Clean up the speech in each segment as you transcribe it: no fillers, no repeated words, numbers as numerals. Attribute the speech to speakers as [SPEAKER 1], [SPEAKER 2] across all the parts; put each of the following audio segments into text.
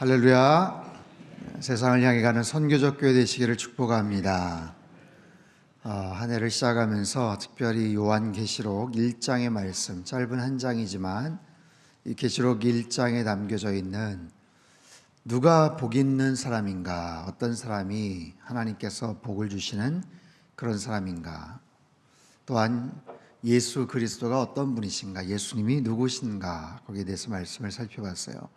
[SPEAKER 1] 할렐루야. 세상을 향해 가는 선교적 교회 되시기를 축복합니다. 한 해를 시작하면서 특별히 요한계시록 1장의 말씀, 짧은 한 장이지만 이 계시록 1장에 담겨져 있는 누가 복 있는 사람인가, 어떤 사람이 하나님께서 복을 주시는 그런 사람인가, 또한 예수 그리스도가 어떤 분이신가, 예수님이 누구신가, 거기에 대해서 말씀을 살펴봤어요.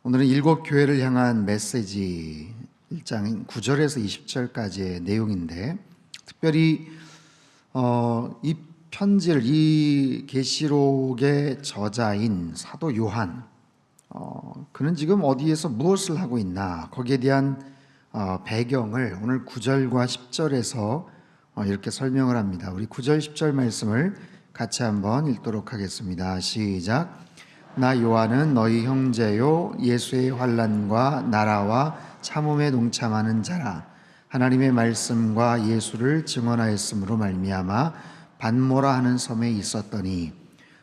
[SPEAKER 1] 오늘은 7교회를 향한 메시지 1장 9절에서 20절까지의 내용인데, 특별히 이 편지를, 이 계시록의 저자인 사도 요한, 그는 지금 어디에서 무엇을 하고 있나, 거기에 대한 배경을 오늘 9절과 10절에서 이렇게 설명을 합니다. 우리 9절 10절 말씀을 같이 한번 읽도록 하겠습니다. 시작. 나 요한은 너희 형제요 예수의 환난과 나라와 참음에 동참하는 자라. 하나님의 말씀과 예수를 증언하였으므로 말미암아 반모라 하는 섬에 있었더니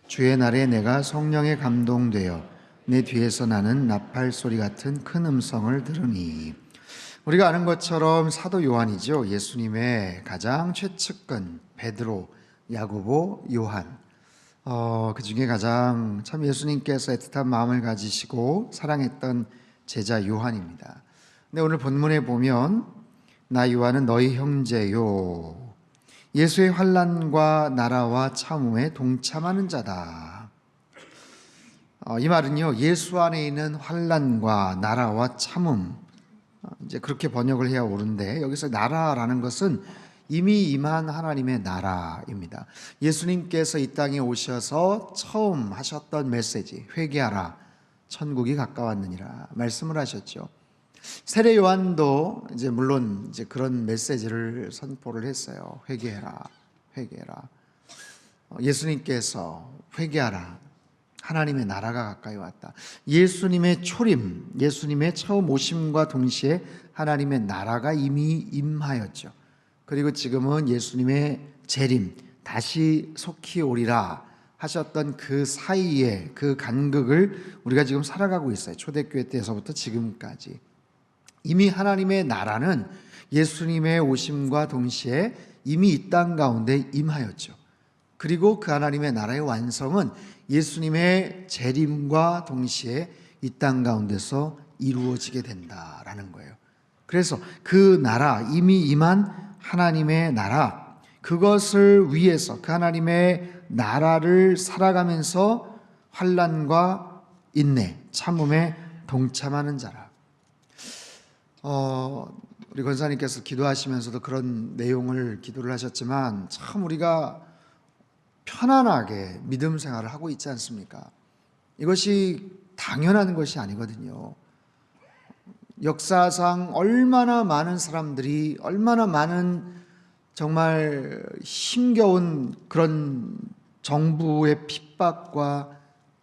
[SPEAKER 1] 주의 날에 내가 성령에 감동되어 내 뒤에서 나는 나팔 소리 같은 큰 음성을 들으니. 우리가 아는 것처럼 사도 요한이죠. 예수님의 가장 최측근 베드로, 야고보, 요한, 그 중에 가장 참 예수님께서 애틋한 마음을 가지시고 사랑했던 제자 요한입니다. 근데 오늘 본문에 보면 나 요한은 너희 형제요 예수의 환난과 나라와 참음에 동참하는 자다. 이 말은요, 예수 안에 있는 환난과 나라와 참음, 이제 그렇게 번역을 해야 옳은데, 여기서 나라라는 것은 이미 임한 하나님의 나라입니다. 예수님께서 이 땅에 오셔서 처음 하셨던 메시지, 회개하라, 천국이 가까웠느니라 말씀을 하셨죠. 세례 요한도 이제 물론 이제 그런 메시지를 선포를 했어요. 회개해라, 회개해라. 예수님께서 회개하라, 하나님의 나라가 가까이 왔다. 예수님의 초림, 예수님의 처음 오심과 동시에 하나님의 나라가 이미 임하였죠. 그리고 지금은 예수님의 재림, 다시 속히 오리라 하셨던 그 사이에 그 간극을 우리가 지금 살아가고 있어요. 초대교회 때에서부터 지금까지. 이미 하나님의 나라는 예수님의 오심과 동시에 이미 이 땅 가운데 임하였죠. 그리고 그 하나님의 나라의 완성은 예수님의 재림과 동시에 이 땅 가운데서 이루어지게 된다라는 거예요. 그래서 그 나라, 이미 임한 하나님의 나라, 그것을 위해서 그 하나님의 나라를 살아가면서 환난과 인내, 참음에 동참하는 자라. 우리 권사님께서 기도하시면서도 그런 내용을 기도를 하셨지만, 참 우리가 편안하게 믿음 생활을 하고 있지 않습니까? 이것이 당연한 것이 아니거든요. 역사상 얼마나 많은 사람들이, 얼마나 많은 정말 힘겨운 그런 정부의 핍박과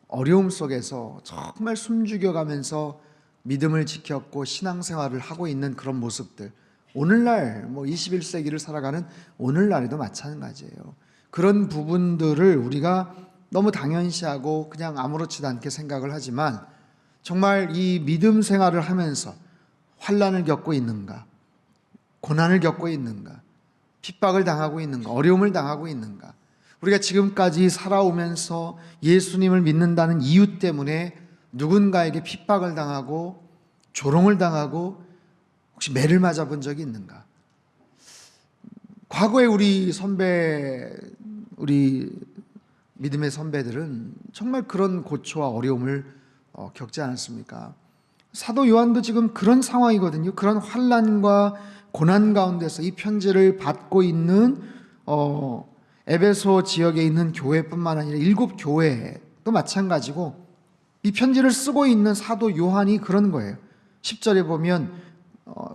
[SPEAKER 1] 어려움 속에서 정말 숨죽여가면서 믿음을 지켰고 신앙생활을 하고 있는 그런 모습들, 오늘날 21세기를 살아가는 오늘날에도 마찬가지예요. 그런 부분들을 우리가 너무 당연시하고 그냥 아무렇지도 않게 생각을 하지만, 정말 이 믿음 생활을 하면서 환난을 겪고 있는가, 고난을 겪고 있는가, 핍박을 당하고 있는가, 어려움을 당하고 있는가, 우리가 지금까지 살아오면서 예수님을 믿는다는 이유 때문에 누군가에게 핍박을 당하고 조롱을 당하고 혹시 매를 맞아본 적이 있는가? 과거에 우리 믿음의 선배들은 정말 그런 고초와 어려움을 겪지 않았습니까? 사도 요한도 지금 그런 상황이거든요. 그런 환난과 고난 가운데서 이 편지를 받고 있는 에베소 지역에 있는 교회뿐만 아니라 7교회도 마찬가지고, 이 편지를 쓰고 있는 사도 요한이 그런 거예요. 10절에 보면,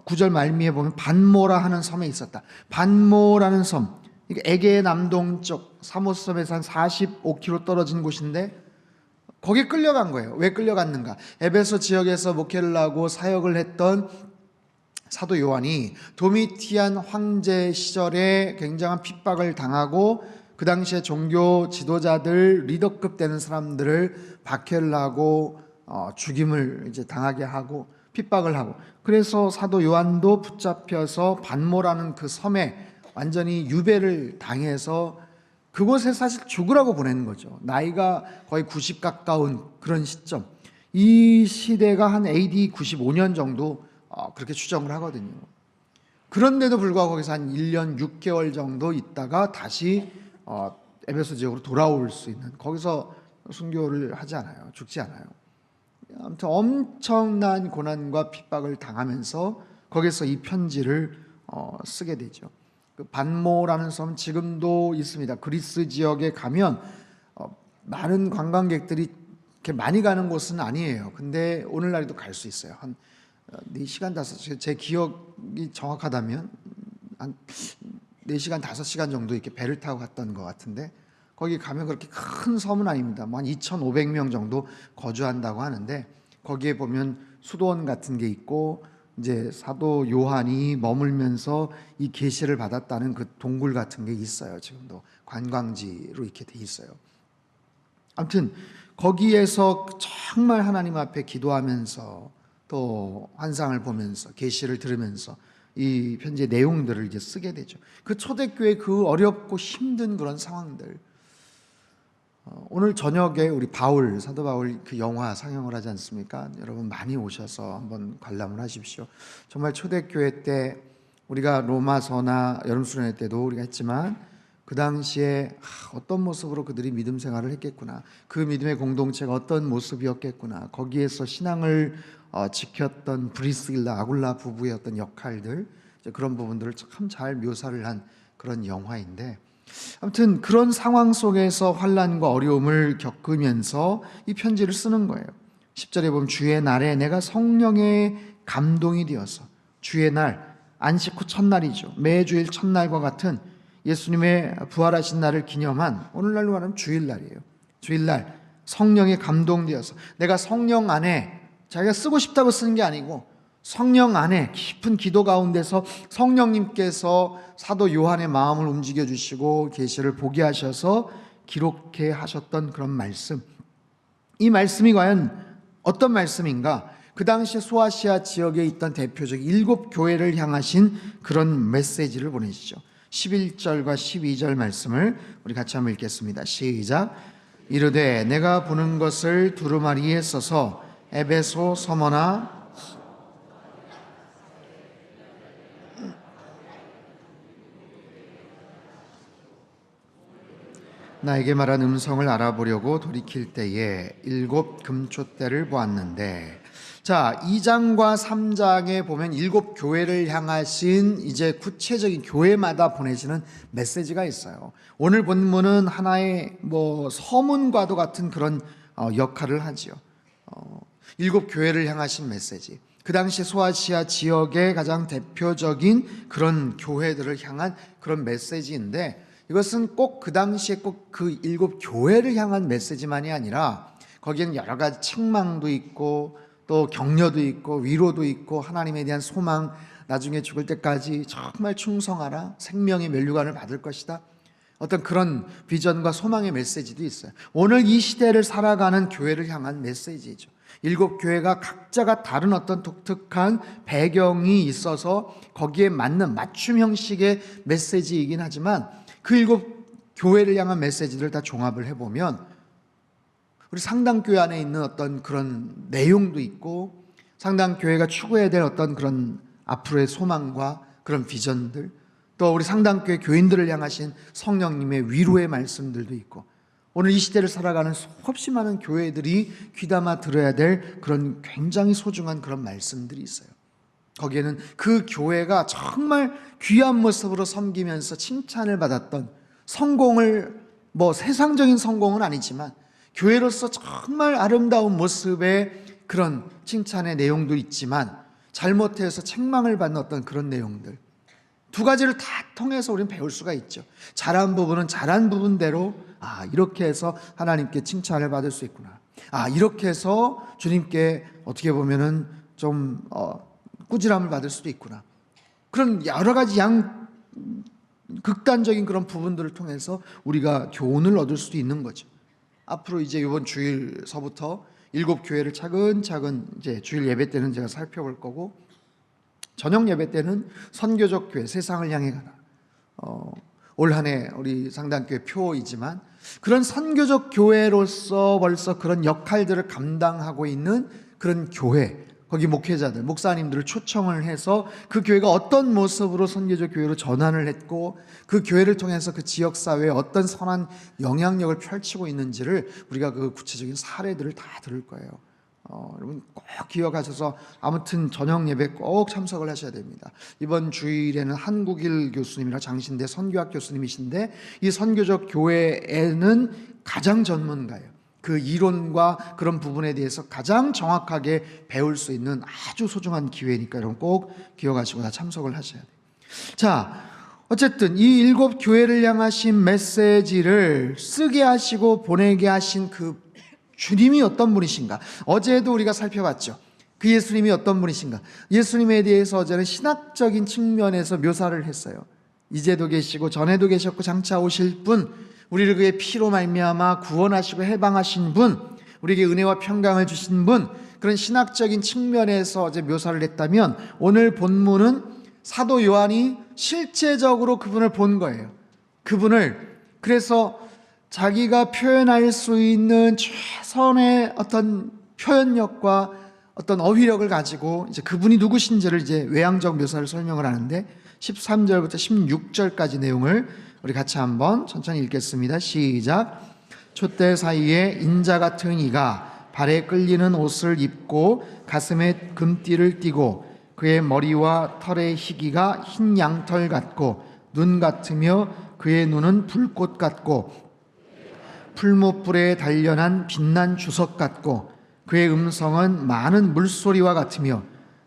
[SPEAKER 1] 9절 말미에 보면 반모라 하는 섬에 있었다. 반모라는 섬, 에게의 남동쪽 사모섬에서 한 45km 떨어진 곳인데 거기에 끌려간 거예요. 왜 끌려갔는가? 에베소 지역에서 목회를 하고 사역을 했던 사도 요한이 도미티안 황제 시절에 굉장한 핍박을 당하고 그 당시에 종교 지도자들, 리더급 되는 사람들을 박해를 하고 죽임을 이제 당하게 하고 핍박을 하고, 그래서 사도 요한도 붙잡혀서 반모라는 그 섬에 완전히 유배를 당해서 그곳에 사실 죽으라고 보내는 거죠. 나이가 거의 90 가까운 그런 시점, 이 시대가 한 AD 95년 정도 그렇게 추정을 하거든요. 그런데도 불구하고 거기서 한 1년 6개월 정도 있다가 다시 에베소 지역으로 돌아올 수 있는, 거기서 순교를 하지 않아요. 죽지 않아요. 아무튼 엄청난 고난과 핍박을 당하면서 거기서 이 편지를 쓰게 되죠. 그 반모라는 섬 지금도 있습니다. 그리스 지역에 가면 많은 관광객들이 이렇게 많이 가는 곳은 아니에요. 근데 오늘날에도 갈 수 있어요. 한 4시간 5시간, 제 기억이 정확하다면 한 4시간 5시간 정도 이렇게 배를 타고 갔던 것 같은데, 거기 가면 그렇게 큰 섬은 아닙니다. 한 2,500명 정도 거주한다고 하는데, 거기에 보면 수도원 같은 게 있고, 이제 사도 요한이 머물면서 이 계시를 받았다는 그 동굴 같은 게 있어요. 지금도 관광지로 이렇게 돼 있어요. 아무튼 거기에서 정말 하나님 앞에 기도하면서 또 환상을 보면서 계시를 들으면서 이 편지의 내용들을 이제 쓰게 되죠. 그 초대교회 그 어렵고 힘든 그런 상황들, 오늘 저녁에 우리 사도 바울 그 영화 상영을 하지 않습니까? 여러분 많이 오셔서 한번 관람을 하십시오. 정말 초대교회 때 우리가 로마서나 여름수련회 때도 우리가 했지만, 그 당시에 어떤 모습으로 그들이 믿음 생활을 했겠구나, 그 믿음의 공동체가 어떤 모습이었겠구나, 거기에서 신앙을 지켰던 브리스길라 아굴라 부부의 어떤 역할들, 그런 부분들을 참 잘 묘사를 한 그런 영화인데, 아무튼 그런 상황 속에서 환난과 어려움을 겪으면서 이 편지를 쓰는 거예요. 10절에 보면 주의 날에 내가 성령의 감동이 되어서, 주의 날, 안식 후 첫날이죠. 매주일 첫날과 같은 예수님의 부활하신 날을 기념한, 오늘날로 말하면 주일날이에요. 주일날 성령의 감동되어서, 내가 성령 안에, 자기가 쓰고 싶다고 쓰는 게 아니고 성령 안에 깊은 기도 가운데서 성령님께서 사도 요한의 마음을 움직여 주시고 계시를 보게 하셔서 기록해 하셨던 그런 말씀, 이 말씀이 과연 어떤 말씀인가? 그 당시에 소아시아 지역에 있던 대표적 7교회를 향하신 그런 메시지를 보내시죠. 11절과 12절 말씀을 우리 같이 한번 읽겠습니다. 시작. 이르되 내가 보는 것을 두루마리에 써서 에베소, 서머나, 나에게 말한 음성을 알아보려고 돌이킬 때에 7 금초대를 보았는데, 자, 2장과 3장에 보면 7교회를 향하신 이제 구체적인 교회마다 보내시는 메시지가 있어요. 오늘 본문은 하나의 서문과도 같은 그런 역할을 하지요. 7교회를 향하신 메시지, 그 당시 소아시아 지역의 가장 대표적인 그런 교회들을 향한 그런 메시지인데, 이것은 꼭 그 당시에 꼭 그 7교회를 향한 메시지만이 아니라 거기에는 여러 가지 책망도 있고 또 격려도 있고 위로도 있고 하나님에 대한 소망, 나중에 죽을 때까지 정말 충성하라, 생명의 면류관을 받을 것이다, 어떤 그런 비전과 소망의 메시지도 있어요. 오늘 이 시대를 살아가는 교회를 향한 메시지죠. 7교회가 각자가 다른 어떤 독특한 배경이 있어서 거기에 맞는 맞춤 형식의 메시지이긴 하지만, 그 7교회를 향한 메시지를 다 종합을 해보면 우리 상당교회 안에 있는 어떤 그런 내용도 있고, 상당교회가 추구해야 될 어떤 그런 앞으로의 소망과 그런 비전들, 또 우리 상당교회 교인들을 향하신 성령님의 위로의 말씀들도 있고, 오늘 이 시대를 살아가는 수없이 많은 교회들이 귀담아 들어야 될 그런 굉장히 소중한 그런 말씀들이 있어요. 거기에는 그 교회가 정말 귀한 모습으로 섬기면서 칭찬을 받았던 성공을, 세상적인 성공은 아니지만 교회로서 정말 아름다운 모습의 그런 칭찬의 내용도 있지만, 잘못해서 책망을 받는 어떤 그런 내용들, 두 가지를 다 통해서 우리는 배울 수가 있죠. 잘한 부분은 잘한 부분대로 이렇게 해서 하나님께 칭찬을 받을 수 있구나, 이렇게 해서 주님께 어떻게 보면은 좀 꾸지람을 받을 수도 있구나, 그런 여러 가지 극단적인 그런 부분들을 통해서 우리가 교훈을 얻을 수도 있는 거죠. 앞으로 이제 이번 주일서부터 일곱 교회를 차근차근 이제 주일 예배 때는 제가 살펴볼 거고, 저녁 예배 때는 선교적 교회, 세상을 향해 가다. 올 한 해 우리 상당교회 표이지만 그런 선교적 교회로서 벌써 그런 역할들을 감당하고 있는 그런 교회, 거기 목회자들, 목사님들을 초청을 해서 그 교회가 어떤 모습으로 선교적 교회로 전환을 했고 그 교회를 통해서 그 지역사회에 어떤 선한 영향력을 펼치고 있는지를 우리가 그 구체적인 사례들을 다 들을 거예요. 여러분 꼭 기억하셔서 아무튼 저녁 예배 꼭 참석을 하셔야 됩니다. 이번 주일에는 한국일 교수님이라 장신대 선교학 교수님이신데 이 선교적 교회에는 가장 전문가예요. 그 이론과 그런 부분에 대해서 가장 정확하게 배울 수 있는 아주 소중한 기회니까 여러분 꼭 기억하시고 다 참석을 하셔야 돼요. 자, 어쨌든 이 일곱 교회를 향하신 메시지를 쓰게 하시고 보내게 하신 그 주님이 어떤 분이신가? 어제도 우리가 살펴봤죠. 그 예수님이 어떤 분이신가? 예수님에 대해서 어제는 신학적인 측면에서 묘사를 했어요. 이제도 계시고 전에도 계셨고 장차 오실 분, 우리를 그의 피로 말미암아 구원하시고 해방하신 분, 우리에게 은혜와 평강을 주신 분, 그런 신학적인 측면에서 어제 묘사를 했다면 오늘 본문은 사도 요한이 실제적으로 그분을 본 거예요. 그분을, 그래서 자기가 표현할 수 있는 최선의 어떤 표현력과 어떤 어휘력을 가지고 이제 그분이 누구신지를 이제 외향적 묘사를 설명을 하는데 13절부터 16절까지 내용을 우리 같이 한번 천천히 읽겠습니다. 시작. 촛대 사이에 인자 같은 이가 발에 끌리는 옷을 입고 가슴에 금띠를 띠고 그의 머리와 털의 희기가 흰 양털 같고 눈 같으며 그의 눈은 불꽃 같고 풀무불에 단련한 빛난 주석 같고 그의 음성은 많은 물소리와 같으며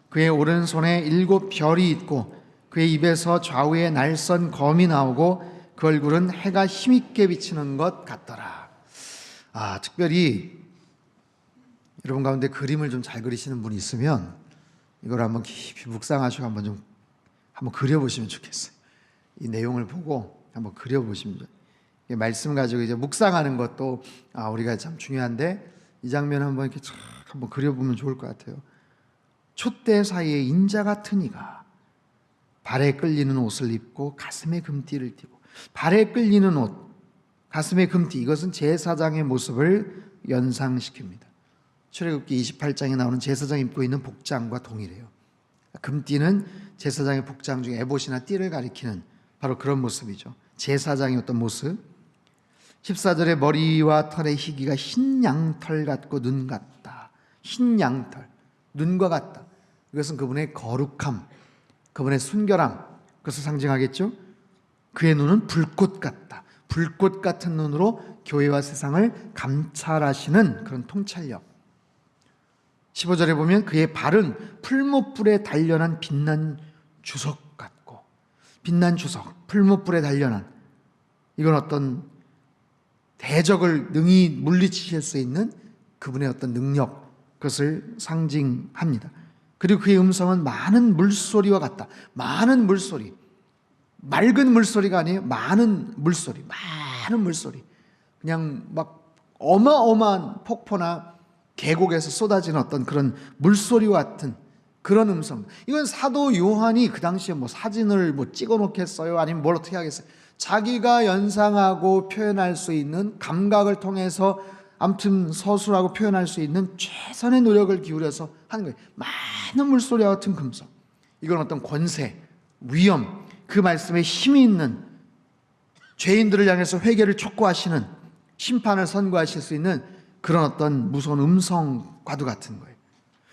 [SPEAKER 1] 그의 오른손에 7 별이 있고 그의 입에서 좌우에 날선 검이 나오고 그 얼굴은 해가 힘있게 비치는 것 같더라. 특별히 여러분 가운데 그림을 좀 잘 그리시는 분이 있으면 이걸 한번 깊이 묵상하시고 한번 그려보시면 좋겠어요. 이 내용을 보고 한번 그려보시면 좋겠어요. 말씀 가지고 이제 묵상하는 것도 우리가 참 중요한데 이 장면 한번 이렇게 쫙 한번 그려보면 좋을 것 같아요. 촛대 사이에 인자 같은 이가 발에 끌리는 옷을 입고 가슴에 금띠를 띠고, 발에 끌리는 옷, 가슴에 금띠, 이것은 제사장의 모습을 연상시킵니다. 출애굽기 28장에 나오는 제사장이 입고 있는 복장과 동일해요. 금띠는 제사장의 복장 중에 에봇이나 띠를 가리키는 바로 그런 모습이죠. 제사장의 어떤 모습. 14절에 머리와 털의 희기가 흰 양털 같고 눈 같다. 흰 양털, 눈과 같다. 이것은 그분의 거룩함, 그분의 순결함, 그것을 상징하겠죠. 그의 눈은 불꽃 같다. 불꽃 같은 눈으로 교회와 세상을 감찰하시는 그런 통찰력. 15절에 보면 그의 발은 풀무불에 단련한 빛난 주석 같고, 빛난 주석, 풀무불에 단련한, 이건 어떤 대적을 능히 물리치실 수 있는 그분의 어떤 능력, 그것을 상징합니다. 그리고 그의 음성은 많은 물소리와 같다. 많은 물소리, 맑은 물소리가 아니에요. 많은 물소리, 많은 물소리. 그냥 막 어마어마한 폭포나 계곡에서 쏟아지는 어떤 그런 물소리와 같은 그런 음성. 이건 사도 요한이 그 당시에 사진을 찍어 놓겠어요? 아니면 뭘 어떻게 하겠어요? 자기가 연상하고 표현할 수 있는 감각을 통해서 아무튼 서술하고 표현할 수 있는 최선의 노력을 기울여서 하는 거예요. 많은 물소리와 같은 금성. 이건 어떤 권세, 위엄, 그 말씀에 힘이 있는, 죄인들을 향해서 회개를 촉구하시는, 심판을 선고하실 수 있는 그런 어떤 무서운 음성과도 같은 거예요.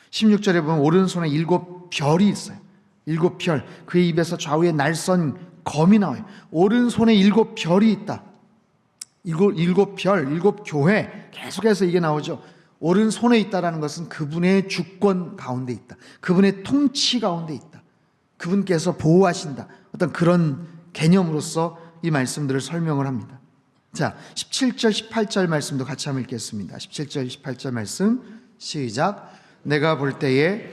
[SPEAKER 1] 16절에 보면 오른손에 7 별이 있어요. 7 별, 그의 입에서 좌우에 날선 검이 나와요. 오른손에 7 별이 있다. 7 별, 7 교회, 계속해서 이게 나오죠. 오른손에 있다라는 것은 그분의 주권 가운데 있다. 그분의 통치 가운데 있다. 그분께서 보호하신다. 어떤 그런 개념으로서 이 말씀들을 설명을 합니다. 자, 17절, 18절 말씀도 같이 한번 읽겠습니다. 17절, 18절 말씀 시작. 내가 볼 때에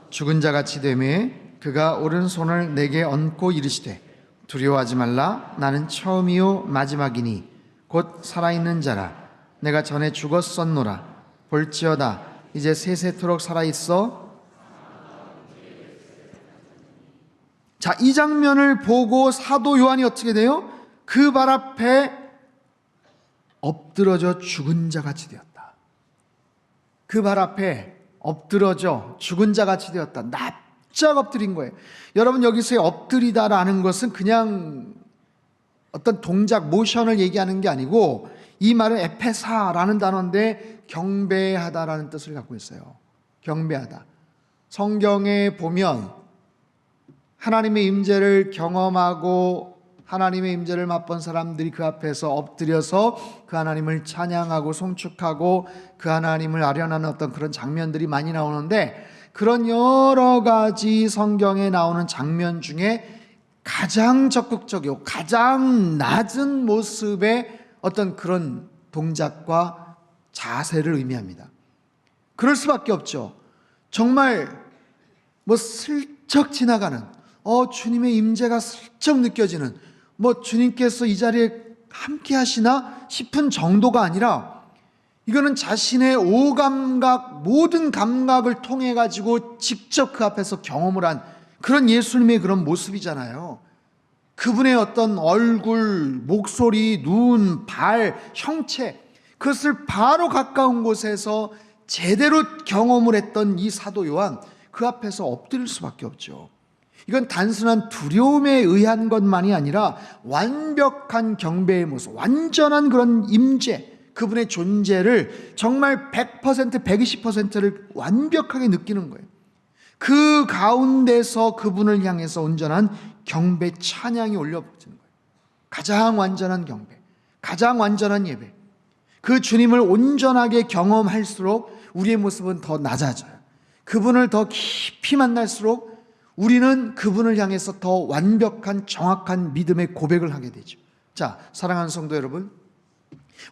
[SPEAKER 1] 죽은 자같이 되매 그가 오른손을 내게 얹고 이르시되 두려워하지 말라. 나는 처음이요 마지막이니 곧 살아있는 자라. 내가 전에 죽었었노라. 볼지어다 이제 세세토록 살아있어. 자, 이 장면을 보고 사도 요한이 어떻게 돼요? 그 발 앞에 엎드러져 죽은 자같이 되었다. 그 발 앞에 엎드러져 죽은 자같이 되었다. 납작 엎드린 거예요. 여러분, 여기서의 엎드리다라는 것은 그냥 어떤 동작, 모션을 얘기하는 게 아니고, 이 말은 에페사라는 단어인데 경배하다라는 뜻을 갖고 있어요. 경배하다. 성경에 보면 하나님의 임재를 경험하고 하나님의 임재를 맛본 사람들이 그 앞에서 엎드려서 그 하나님을 찬양하고 송축하고 그 하나님을 아련하는 어떤 그런 장면들이 많이 나오는데, 그런 여러 가지 성경에 나오는 장면 중에 가장 적극적이고 가장 낮은 모습의 어떤 그런 동작과 자세를 의미합니다. 그럴 수밖에 없죠. 정말 슬쩍 지나가는, 주님의 임재가 슬쩍 느껴지는, 주님께서 이 자리에 함께 하시나 싶은 정도가 아니라, 이거는 자신의 오감각, 모든 감각을 통해 가지고 직접 그 앞에서 경험을 한 그런 예수님의 그런 모습이잖아요. 그분의 어떤 얼굴, 목소리, 눈, 발, 형체, 그것을 바로 가까운 곳에서 제대로 경험을 했던 이 사도 요한, 그 앞에서 엎드릴 수밖에 없죠. 이건 단순한 두려움에 의한 것만이 아니라 완벽한 경배의 모습, 완전한 그런 임재, 그분의 존재를 정말 100%, 120%를 완벽하게 느끼는 거예요. 그 가운데서 그분을 향해서 온전한 경배, 찬양이 올려지는 거예요. 가장 완전한 경배, 가장 완전한 예배. 그 주님을 온전하게 경험할수록 우리의 모습은 더 낮아져요. 그분을 더 깊이 만날수록 우리는 그분을 향해서 더 완벽한 정확한 믿음의 고백을 하게 되죠. 자, 사랑하는 성도 여러분,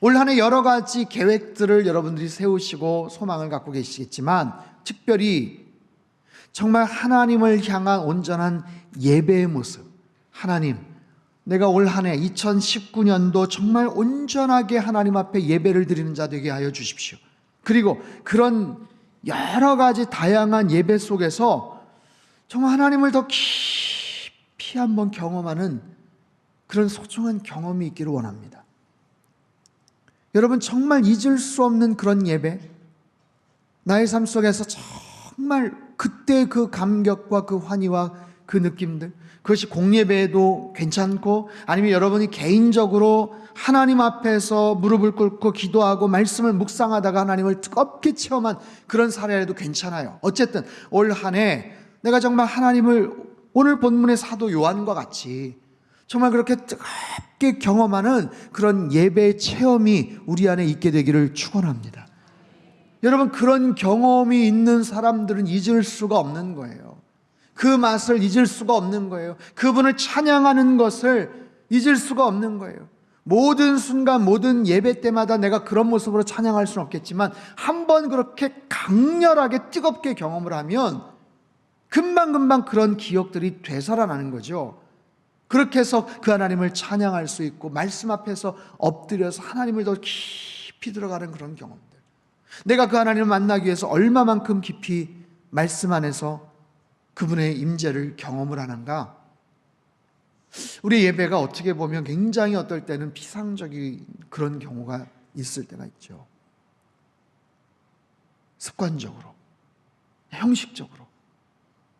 [SPEAKER 1] 올 한 해 여러 가지 계획들을 여러분들이 세우시고 소망을 갖고 계시겠지만, 특별히 정말 하나님을 향한 온전한 예배의 모습, 하나님, 내가 올 한 해 2019년도 정말 온전하게 하나님 앞에 예배를 드리는 자 되게 하여 주십시오. 그리고 그런 여러 가지 다양한 예배 속에서 정말 하나님을 더 깊이 한번 경험하는 그런 소중한 경험이 있기를 원합니다. 여러분, 정말 잊을 수 없는 그런 예배, 나의 삶 속에서 정말 그때 그 감격과 그 환희와 그 느낌들, 그것이 공예배도 괜찮고, 아니면 여러분이 개인적으로 하나님 앞에서 무릎을 꿇고 기도하고 말씀을 묵상하다가 하나님을 뜨겁게 체험한 그런 사례라도 괜찮아요. 어쨌든 올 한 해 내가 정말 하나님을 오늘 본문의 사도 요한과 같이 정말 그렇게 뜨겁게 경험하는 그런 예배의 체험이 우리 안에 있게 되기를 축원합니다. 여러분, 그런 경험이 있는 사람들은 잊을 수가 없는 거예요. 그 맛을 잊을 수가 없는 거예요. 그분을 찬양하는 것을 잊을 수가 없는 거예요. 모든 순간, 모든 예배 때마다 내가 그런 모습으로 찬양할 수는 없겠지만, 한번 그렇게 강렬하게 뜨겁게 경험을 하면 금방금방 그런 기억들이 되살아나는 거죠. 그렇게 해서 그 하나님을 찬양할 수 있고, 말씀 앞에서 엎드려서 하나님을 더 깊이 들어가는 그런 경험들, 내가 그 하나님을 만나기 위해서 얼마만큼 깊이 말씀 안에서 그분의 임재를 경험을 하는가. 우리 예배가 어떻게 보면 굉장히 어떨 때는 피상적인 그런 경우가 있을 때가 있죠. 습관적으로, 형식적으로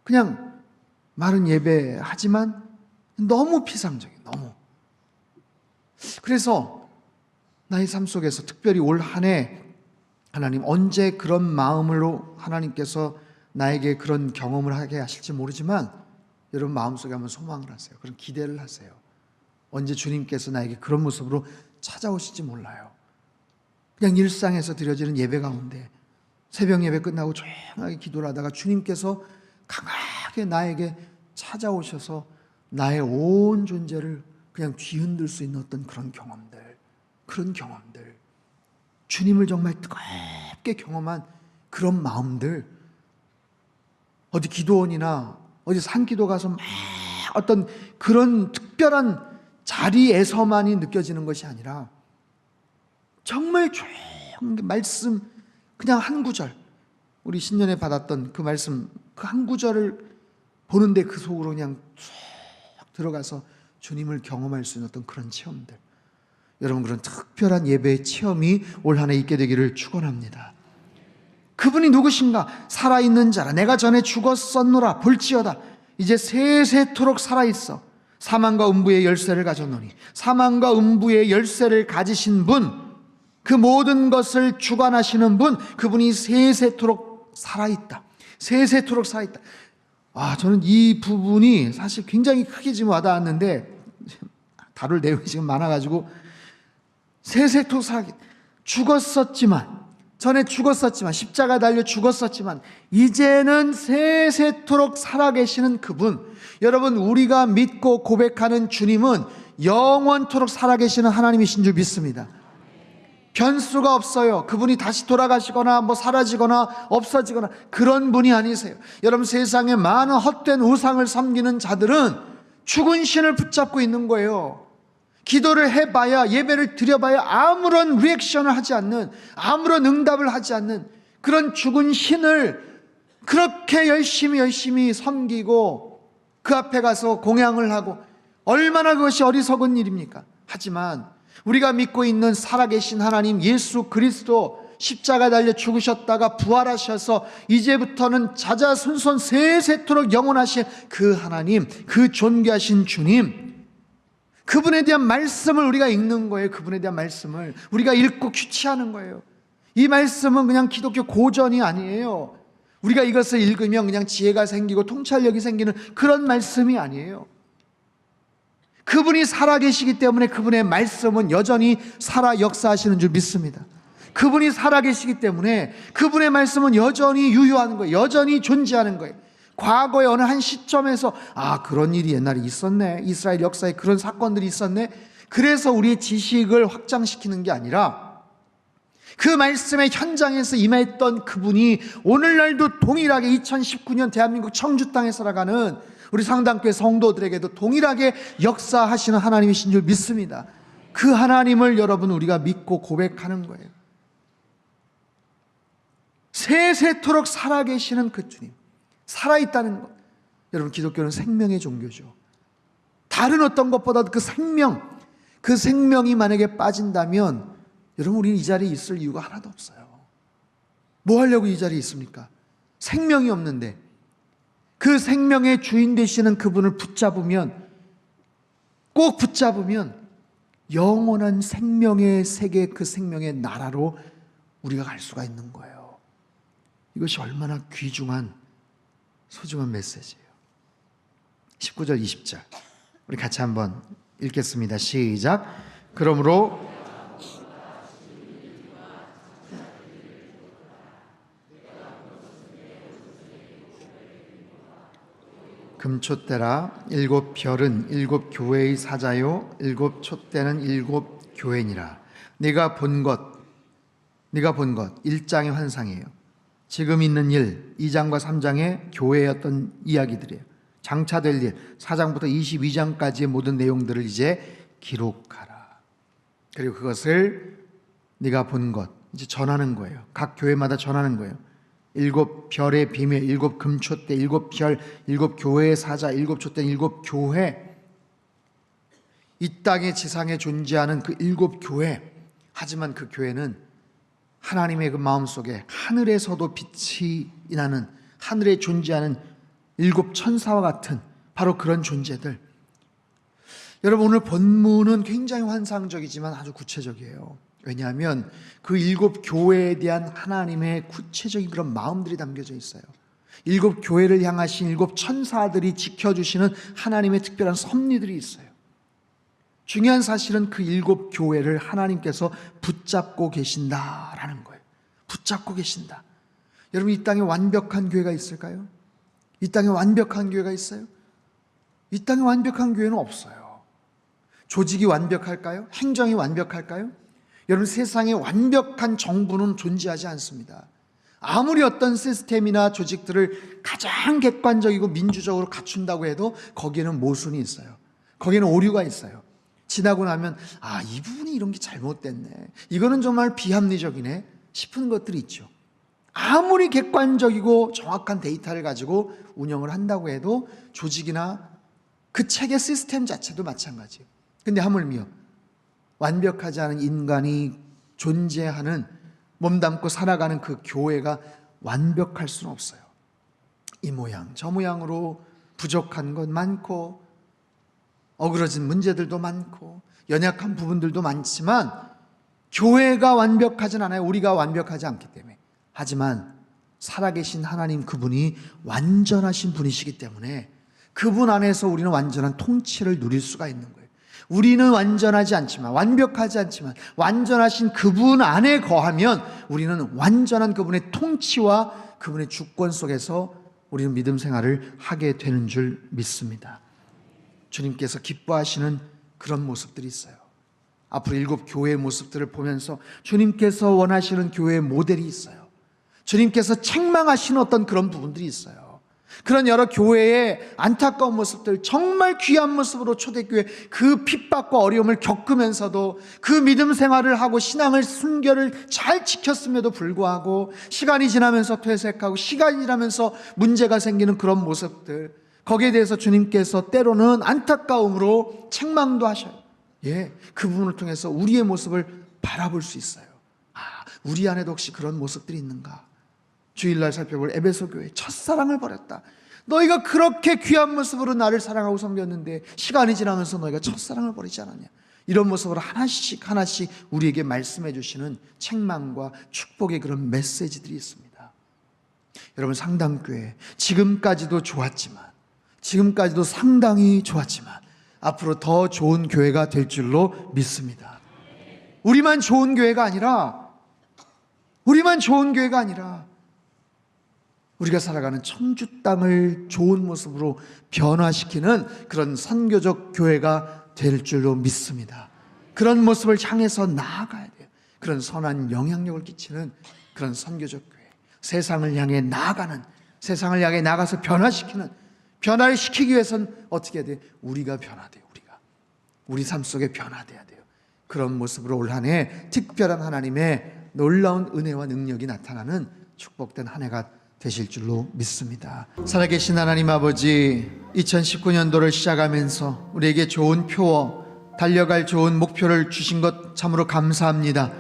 [SPEAKER 1] 그냥 말은 예배하지만 너무 피상적인, 너무. 그래서 나의 삶 속에서 특별히 올 한 해 하나님 언제 그런 마음으로 하나님께서 나에게 그런 경험을 하게 하실지 모르지만, 여러분 마음속에 한번 소망을 하세요. 그런 기대를 하세요. 언제 주님께서 나에게 그런 모습으로 찾아오실지 몰라요. 그냥 일상에서 드려지는 예배 가운데 새벽 예배 끝나고 조용하게 기도를 하다가 주님께서 강하게 나에게 찾아오셔서 나의 온 존재를 그냥 뒤흔들 수 있는 어떤 그런 경험들, 주님을 정말 뜨겁게 경험한 그런 마음들, 어디 기도원이나 어디 산기도 가서 막 어떤 그런 특별한 자리에서만이 느껴지는 것이 아니라 정말 조용한 말씀, 그냥 한 구절, 우리 신년에 받았던 그 말씀 그 한 구절을 보는데 그 속으로 그냥 쭉 들어가서 주님을 경험할 수 있는 어떤 그런 체험들, 여러분 그런 특별한 예배의 체험이 올 한 해 있게 되기를 축원합니다. 그분이 누구신가? 살아있는 자라. 내가 전에 죽었었노라. 볼지어다 이제 세세토록 살아있어. 사망과 음부의 열쇠를 가졌노니, 사망과 음부의 열쇠를 가지신 분, 그 모든 것을 주관하시는 분, 그분이 세세토록 살아있다. 세세토록 살아있다. 저는 이 부분이 사실 굉장히 크게 지금 와닿았는데 다룰 내용이 지금 많아가지고, 세세토록 살아있다. 죽었었지만, 전에 죽었었지만, 십자가 달려 죽었었지만 이제는 세세토록 살아계시는 그분, 여러분 우리가 믿고 고백하는 주님은 영원토록 살아계시는 하나님이신 줄 믿습니다. 변수가 없어요. 그분이 다시 돌아가시거나 사라지거나 없어지거나 그런 분이 아니세요. 여러분 세상에 많은 헛된 우상을 섬기는 자들은 죽은 신을 붙잡고 있는 거예요. 기도를 해봐야, 예배를 드려봐야 아무런 리액션을 하지 않는, 아무런 응답을 하지 않는 그런 죽은 신을 그렇게 열심히 섬기고 그 앞에 가서 공양을 하고, 얼마나 그것이 어리석은 일입니까? 하지만 우리가 믿고 있는 살아계신 하나님 예수 그리스도, 십자가 달려 죽으셨다가 부활하셔서 이제부터는 자자손손 세세토록 영원하신 그 하나님, 그 존귀하신 주님, 그분에 대한 말씀을 우리가 읽는 거예요. 그분에 대한 말씀을 우리가 읽고 규치하는 거예요. 이 말씀은 그냥 기독교 고전이 아니에요. 우리가 이것을 읽으면 그냥 지혜가 생기고 통찰력이 생기는 그런 말씀이 아니에요. 그분이 살아계시기 때문에 그분의 말씀은 여전히 살아 역사하시는 줄 믿습니다. 그분이 살아계시기 때문에 그분의 말씀은 여전히 유효한 거예요. 여전히 존재하는 거예요. 과거의 어느 한 시점에서 그런 일이 옛날에 있었네, 이스라엘 역사에 그런 사건들이 있었네, 그래서 우리의 지식을 확장시키는 게 아니라 그 말씀의 현장에서 임했던 그분이 오늘날도 동일하게 2019년 대한민국 청주 땅에 살아가는 우리 상당교회 성도들에게도 동일하게 역사하시는 하나님이신 줄 믿습니다. 그 하나님을 여러분 우리가 믿고 고백하는 거예요. 세세토록 살아계시는 그 주님, 살아있다는 것, 여러분 기독교는 생명의 종교죠. 다른 어떤 것보다도 그 생명이 만약에 빠진다면 여러분 우리는 이 자리에 있을 이유가 하나도 없어요. 뭐 하려고 이 자리에 있습니까? 생명이 없는데 그 생명의 주인 되시는 그분을 꼭 붙잡으면 영원한 생명의 세계, 그 생명의 나라로 우리가 갈 수가 있는 거예요. 이것이 얼마나 귀중한 소중한 메시지예요. 19절 20절 우리 같이 한번 읽겠습니다. 시작. 그러므로 금촛대라. 일곱 별은 일곱 교회의 사자요, 일곱 촛대는 일곱 교회니라. 네가 본 것 1장의 환상이에요. 지금 있는 일 2장과 3장의 교회의 어떤 이야기들이에요. 장차될 일 4장부터 22장까지의 모든 내용들을 이제 기록하라. 그리고 그것을 네가 본 것 이제 전하는 거예요. 각 교회마다 전하는 거예요. 일곱 별의 비밀, 일곱 금촛대, 일곱 별, 일곱 교회의 사자, 일곱 촛대, 일곱 교회, 이 땅의 지상에 존재하는 그 일곱 교회. 하지만 그 교회는 하나님의 그 마음속에 하늘에서도 빛이 나는, 하늘에 존재하는 일곱 천사와 같은 바로 그런 존재들. 여러분 오늘 본문은 굉장히 환상적이지만 아주 구체적이에요. 왜냐하면 그 일곱 교회에 대한 하나님의 구체적인 그런 마음들이 담겨져 있어요. 일곱 교회를 향하신 일곱 천사들이 지켜주시는 하나님의 특별한 섭리들이 있어요. 중요한 사실은 그 일곱 교회를 하나님께서 붙잡고 계신다라는 거예요. 붙잡고 계신다. 여러분 이 땅에 완벽한 교회가 있을까요? 이 땅에 완벽한 교회가 있어요? 이 땅에 완벽한 교회는 없어요. 조직이 완벽할까요? 행정이 완벽할까요? 여러분 세상에 완벽한 정부는 존재하지 않습니다. 아무리 어떤 시스템이나 조직들을 가장 객관적이고 민주적으로 갖춘다고 해도 거기에는 모순이 있어요. 거기에는 오류가 있어요. 지나고 나면 이 부분이 이런 게 잘못됐네, 이거는 정말 비합리적이네 싶은 것들이 있죠. 아무리 객관적이고 정확한 데이터를 가지고 운영을 한다고 해도 조직이나 그 체계 시스템 자체도 마찬가지예요. 근데 하물며 완벽하지 않은 인간이 존재하는, 몸담고 살아가는 그 교회가 완벽할 수는 없어요. 이 모양 저 모양으로 부족한 것 많고 어그러진 문제들도 많고 연약한 부분들도 많지만 교회가 완벽하진 않아요. 우리가 완벽하지 않기 때문에. 하지만 살아계신 하나님, 그분이 완전하신 분이시기 때문에 그분 안에서 우리는 완전한 통치를 누릴 수가 있는 거예요. 우리는 완전하지 않지만, 완벽하지 않지만 완전하신 그분 안에 거하면 우리는 완전한 그분의 통치와 그분의 주권 속에서 우리는 믿음 생활을 하게 되는 줄 믿습니다. 주님께서 기뻐하시는 그런 모습들이 있어요. 앞으로 7 교회의 모습들을 보면서 주님께서 원하시는 교회의 모델이 있어요. 주님께서 책망하시는 어떤 그런 부분들이 있어요. 그런 여러 교회의 안타까운 모습들, 정말 귀한 모습으로 초대교회 그 핍박과 어려움을 겪으면서도 그 믿음 생활을 하고 신앙을, 순결을 잘 지켰음에도 불구하고 시간이 지나면서 퇴색하고 시간이 지나면서 문제가 생기는 그런 모습들, 거기에 대해서 주님께서 때로는 안타까움으로 책망도 하셔요. 그 부분을 통해서 우리의 모습을 바라볼 수 있어요. 우리 안에도 혹시 그런 모습들이 있는가? 주일날 살펴볼 에베소 교회, 첫사랑을 버렸다. 너희가 그렇게 귀한 모습으로 나를 사랑하고 섬겼는데 시간이 지나면서 너희가 첫사랑을 버리지 않았냐? 이런 모습으로 하나씩 우리에게 말씀해 주시는 책망과 축복의 그런 메시지들이 있습니다. 여러분, 상당교회 지금까지도 좋았지만, 지금까지도 상당히 좋았지만 앞으로 더 좋은 교회가 될 줄로 믿습니다. 우리만 좋은 교회가 아니라 우리가 살아가는 청주 땅을 좋은 모습으로 변화시키는 그런 선교적 교회가 될 줄로 믿습니다. 그런 모습을 향해서 나아가야 돼요. 그런 선한 영향력을 끼치는 그런 선교적 교회, 세상을 향해 나아가는, 세상을 향해 나가서 변화시키는, 변화를 시키기 위해서는 어떻게 해야 돼요? 우리가 변화돼요. 우리 삶 속에 변화돼야 돼요. 그런 모습으로 올 한 해 특별한 하나님의 놀라운 은혜와 능력이 나타나는 축복된 한 해가 되실 줄로 믿습니다. 살아계신 하나님 아버지, 2019년도를 시작하면서 우리에게 좋은 표어, 달려갈 좋은 목표를 주신 것 참으로 감사합니다.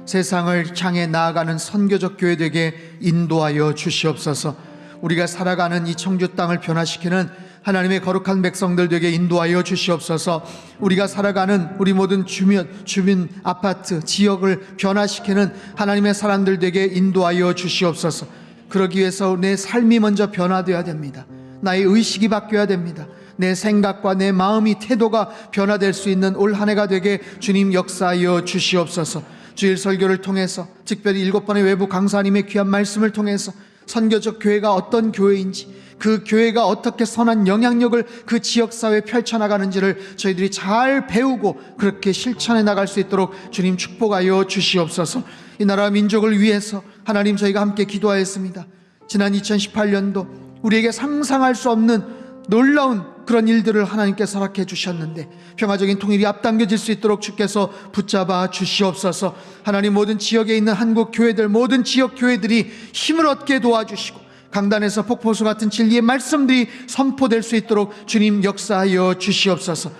[SPEAKER 1] 세상을 향해 나아가는 선교적 교회 되게 인도하여 주시옵소서. 우리가 살아가는 이 청주 땅을 변화시키는 하나님의 거룩한 백성들 되게 인도하여 주시옵소서. 우리가 살아가는 우리 모든 주민, 아파트, 지역을 변화시키는 하나님의 사람들 되게 인도하여 주시옵소서. 그러기 위해서 내 삶이 먼저 변화되어야 됩니다. 나의 의식이 바뀌어야 됩니다. 내 생각과 내 마음이, 태도가 변화될 수 있는 올 한 해가 되게 주님 역사하여 주시옵소서. 주일 설교를 통해서, 특별히 7번의 외부 강사님의 귀한 말씀을 통해서 선교적 교회가 어떤 교회인지, 그 교회가 어떻게 선한 영향력을 그 지역사회에 펼쳐나가는지를 저희들이 잘 배우고 그렇게 실천해 나갈 수 있도록 주님 축복하여 주시옵소서. 이 나라 민족을 위해서 하나님, 저희가 함께 기도하였습니다. 지난 2018년도 우리에게 상상할 수 없는 놀라운 그런 일들을 하나님께서 허락해 주셨는데 평화적인 통일이 앞당겨질 수 있도록 주께서 붙잡아 주시옵소서. 하나님, 모든 지역에 있는 한국 교회들, 모든 지역 교회들이 힘을 얻게 도와주시고 강단에서 폭포수 같은 진리의 말씀들이 선포될 수 있도록 주님 역사하여 주시옵소서.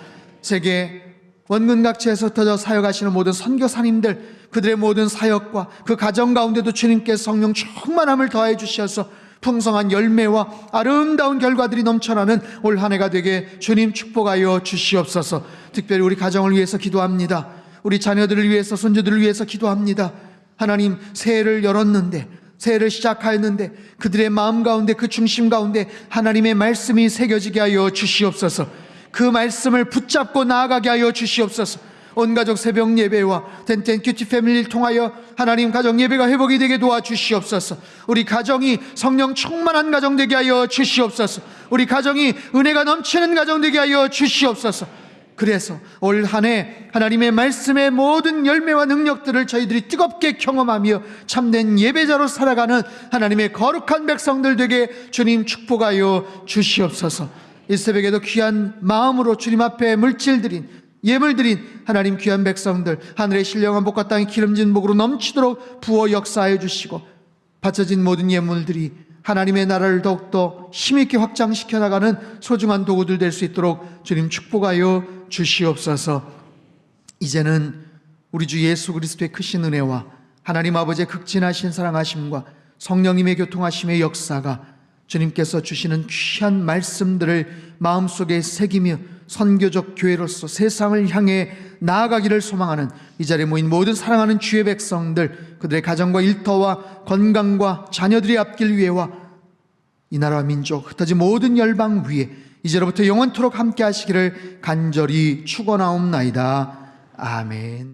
[SPEAKER 1] 세계 원근 각지에서 흩어져 사역하시는 모든 선교사님들, 그들의 모든 사역과 그 가정 가운데도 주님께서 성령 충만함을 더해 주셔서 풍성한 열매와 아름다운 결과들이 넘쳐나는 올 한 해가 되게 주님 축복하여 주시옵소서. 특별히 우리 가정을 위해서 기도합니다. 우리 자녀들을 위해서, 손주들을 위해서 기도합니다. 하나님, 새해를 열었는데, 새해를 시작하였는데 그들의 마음 가운데, 그 중심 가운데 하나님의 말씀이 새겨지게 하여 주시옵소서. 그 말씀을 붙잡고 나아가게 하여 주시옵소서. 온 가족 새벽 예배와 텐텐 큐티 패밀리를 통하여 하나님 가정 예배가 회복이 되게 도와주시옵소서. 우리 가정이 성령 충만한 가정 되게 하여 주시옵소서. 우리 가정이 은혜가 넘치는 가정 되게 하여 주시옵소서. 그래서 올 한 해 하나님의 말씀의 모든 열매와 능력들을 저희들이 뜨겁게 경험하며 참된 예배자로 살아가는 하나님의 거룩한 백성들 되게 주님 축복하여 주시옵소서. 이 새벽에도 귀한 마음으로 주님 앞에 물질드린 예물 드린 하나님 귀한 백성들, 하늘의 신령한 복과 땅의 기름진 복으로 넘치도록 부어 역사하여 주시고, 바쳐진 모든 예물들이 하나님의 나라를 더욱더 힘있게 확장시켜 나가는 소중한 도구들 될 수 있도록 주님 축복하여 주시옵소서. 이제는 우리 주 예수 그리스도의 크신 은혜와 하나님 아버지의 극진하신 사랑하심과 성령님의 교통하심의 역사가 주님께서 주시는 귀한 말씀들을 마음속에 새기며 선교적 교회로서 세상을 향해 나아가기를 소망하는 이 자리에 모인 모든 사랑하는 주의 백성들, 그들의 가정과 일터와 건강과 자녀들의 앞길 위에와 이 나라와 민족 흩어진 모든 열방 위에 이제로부터 영원토록 함께 하시기를 간절히 축원하옵나이다. 아멘.